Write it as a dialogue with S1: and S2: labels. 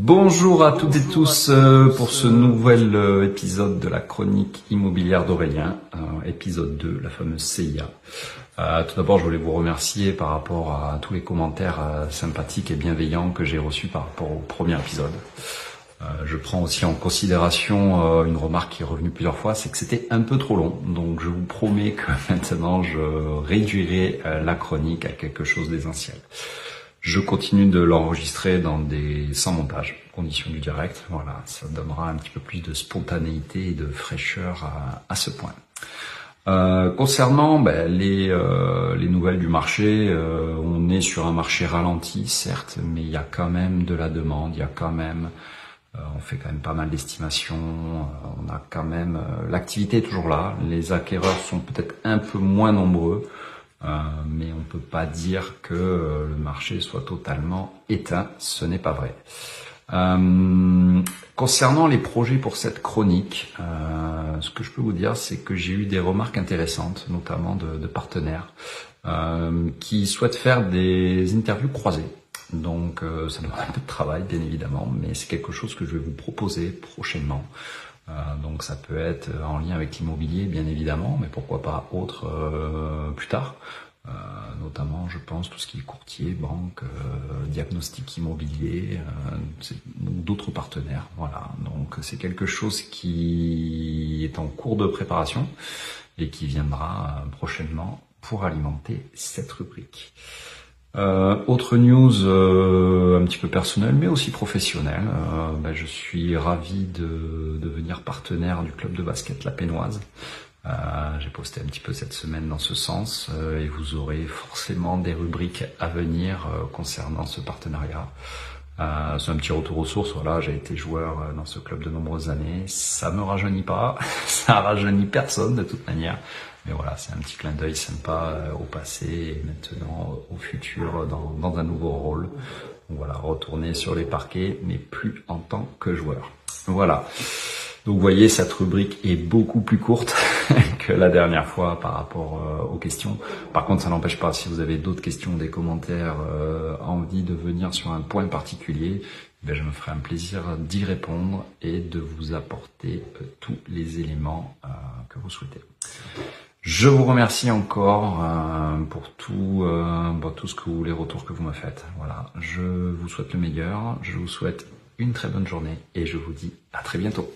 S1: Bonjour à toutes et tous pour ce nouvel épisode de la chronique immobilière d'Aurélien, épisode 2, la fameuse CIA. Tout d'abord, je voulais vous remercier par rapport à tous les commentaires sympathiques et bienveillants que j'ai reçus par rapport au premier épisode. Je prends aussi en considération une remarque qui est revenue plusieurs fois, c'est que c'était un peu trop long. Donc je vous promets que maintenant je réduirai la chronique à quelque chose d'essentiel. Je continue de l'enregistrer sans montage, conditions du direct. Voilà, ça donnera un petit peu plus de spontanéité et de fraîcheur à ce point. Concernant les nouvelles du marché, on est sur un marché ralenti, certes, mais il y a quand même de la demande, il y a quand même, on fait quand même pas mal d'estimations, on a quand même, l'activité est toujours là, les acquéreurs sont peut-être un peu moins nombreux, mais on ne peut pas dire que le marché soit totalement éteint, ce n'est pas vrai. Concernant les projets pour cette chronique, ce que je peux vous dire, c'est que j'ai eu des remarques intéressantes, notamment de partenaires, qui souhaitent faire des interviews croisées. Donc ça demande un peu de travail, bien évidemment, mais c'est quelque chose que je vais vous proposer prochainement. Donc ça peut être en lien avec l'immobilier, bien évidemment, mais pourquoi pas autre plus tard. Notamment, je pense, tout ce qui est courtier, banque, diagnostic immobilier, d'autres partenaires. Voilà, donc c'est quelque chose qui est en cours de préparation et qui viendra prochainement pour alimenter cette rubrique. Autre news un petit peu personnelle mais aussi professionnelle, je suis ravi de devenir partenaire du club de basket La Pénoise. J'ai posté un petit peu cette semaine dans ce sens et vous aurez forcément des rubriques à venir concernant ce partenariat. C'est un petit retour aux sources, voilà, j'ai été joueur dans ce club de nombreuses années, ça me rajeunit pas, ça rajeunit personne de toute manière. Mais voilà, c'est un petit clin d'œil sympa au passé et maintenant au futur dans un nouveau rôle. Donc voilà, retourner sur les parquets, mais plus en tant que joueur. Voilà. Donc vous voyez, cette rubrique est beaucoup plus courte que la dernière fois par rapport aux questions. Par contre, ça n'empêche pas, si vous avez d'autres questions, des commentaires, envie de venir sur un point particulier, je me ferai un plaisir d'y répondre et de vous apporter tous les éléments que vous souhaitez. Je vous remercie encore pour tout ce que les retours que vous me faites. Voilà, je vous souhaite le meilleur, je vous souhaite une très bonne journée et je vous dis à très bientôt.